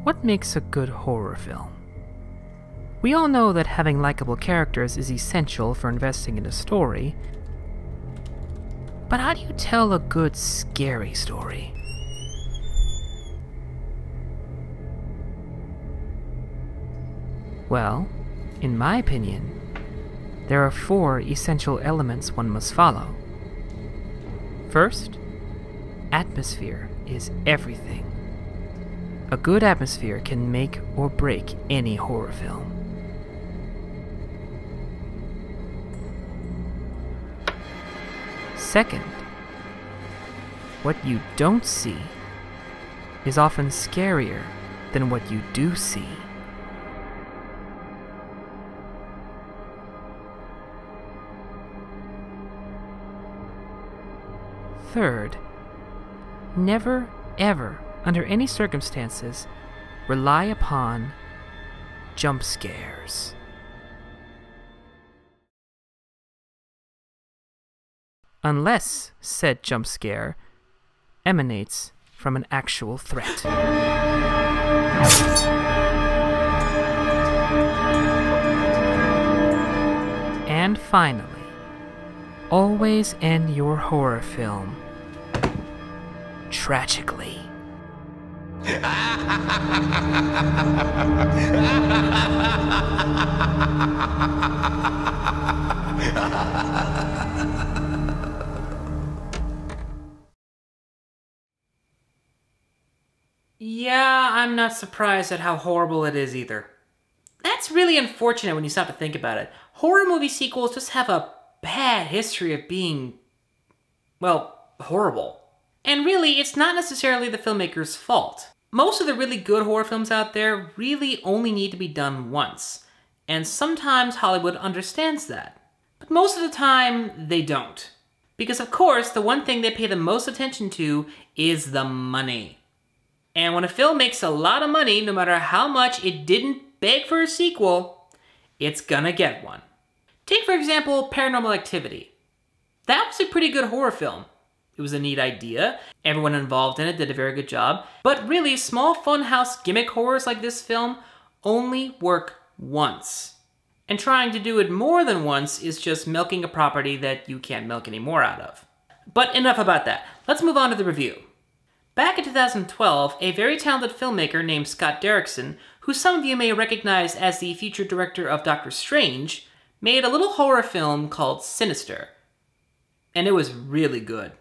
What makes a good horror film? We all know that having likable characters is essential for investing in a story, but how do you tell a good scary story? Well, in my opinion, there are 4 essential elements one must follow. First, atmosphere is everything. A good atmosphere can make or break any horror film. Second, what you don't see is often scarier than what you do see. Third, never, ever, under any circumstances, rely upon jump scares. Unless said jump scare emanates from an actual threat. And finally, always end your horror film tragically. Yeah, I'm not surprised at how horrible it is either. That's really unfortunate when you stop to think about it. Horror movie sequels just have a bad history of being, well, horrible. And really, it's not necessarily the filmmaker's fault. Most of the really good horror films out there really only need to be done once. And sometimes Hollywood understands that. But most of the time, they don't. Because of course, the one thing they pay the most attention to is the money. And when a film makes a lot of money, no matter how much it didn't beg for a sequel, it's gonna get one. Take, for example, Paranormal Activity. That was a pretty good horror film. It was a neat idea, everyone involved in it did a very good job, but really, small funhouse gimmick horrors like this film only work once. And trying to do it more than once is just milking a property that you can't milk any more out of. But enough about that. Let's move on to the review. Back in 2012, a very talented filmmaker named Scott Derrickson, who some of you may recognize as the future director of Doctor Strange, made a little horror film called Sinister. And it was really good.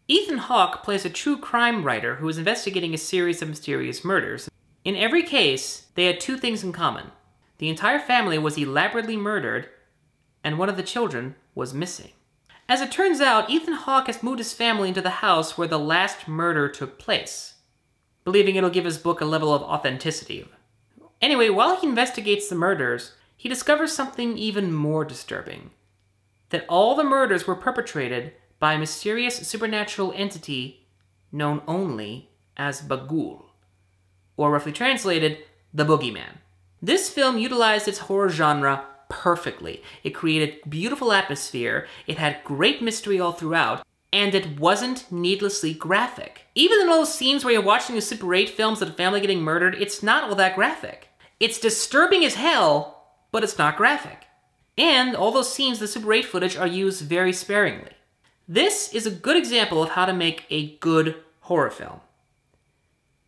Ethan Hawke plays a true crime writer who is investigating a series of mysterious murders. In every case, they had 2 things in common. The entire family was elaborately murdered, and one of the children was missing. As it turns out, Ethan Hawke has moved his family into the house where the last murder took place, believing it'll give his book a level of authenticity. Anyway, while he investigates the murders, he discovers something even more disturbing. That all the murders were perpetrated by a mysterious supernatural entity known only as Bagul, or roughly translated, the Boogeyman. This film utilized its horror genre perfectly. It created beautiful atmosphere, it had great mystery all throughout, and it wasn't needlessly graphic. Even in those scenes where you're watching the Super 8 films of a family getting murdered, it's not all that graphic. It's disturbing as hell, but it's not graphic. And all those scenes of the Super 8 footage are used very sparingly. This is a good example of how to make a good horror film.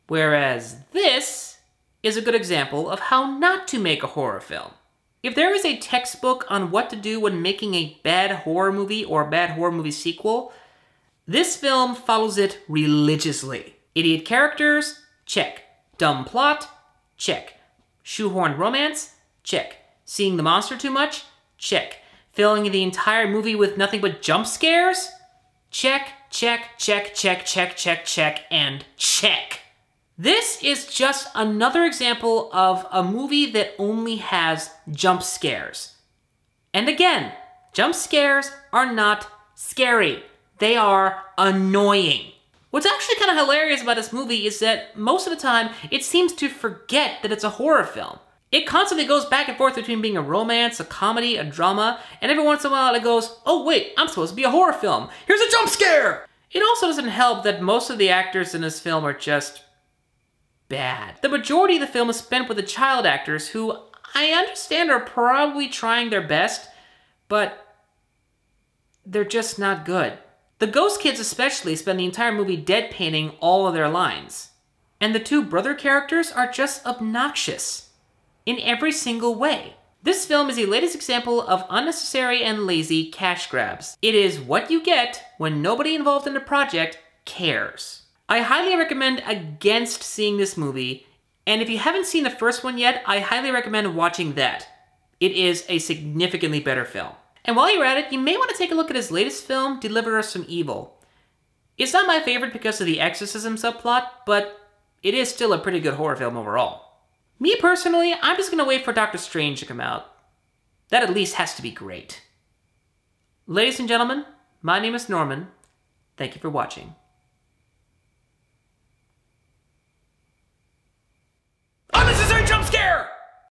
Whereas this is a good example of how not to make a horror film. If there is a textbook on what to do when making a bad horror movie or a bad horror movie sequel, this film follows it religiously. Idiot characters? Check. Dumb plot? Check. Shoehorned romance? Check. Seeing the monster too much? Check. Filling the entire movie with nothing but jump scares? Check, check, check, check, check, check, check, and check. This is just another example of a movie that only has jump scares. And again, jump scares are not scary. They are annoying. What's actually kind of hilarious about this movie is that most of the time, it seems to forget that it's a horror film. It constantly goes back and forth between being a romance, a comedy, a drama, and every once in a while it goes, oh wait, I'm supposed to be a horror film. Here's a jump scare! It also doesn't help that most of the actors in this film are just bad. The majority of the film is spent with the child actors who I understand are probably trying their best, but they're just not good. The ghost kids especially spend the entire movie deadpanning all of their lines. And the two brother characters are just obnoxious in every single way. This film is the latest example of unnecessary and lazy cash grabs. It is what you get when nobody involved in the project cares. I highly recommend against seeing this movie, and if you haven't seen the first one yet, I highly recommend watching that. It is a significantly better film. And while you're at it, you may want to take a look at his latest film, Deliver Us from Evil. It's not my favorite because of the exorcism subplot, but it is still a pretty good horror film overall. Me personally, I'm just going to wait for Doctor Strange to come out. That at least has to be great. Ladies and gentlemen, my name is Norman. Thank you for watching.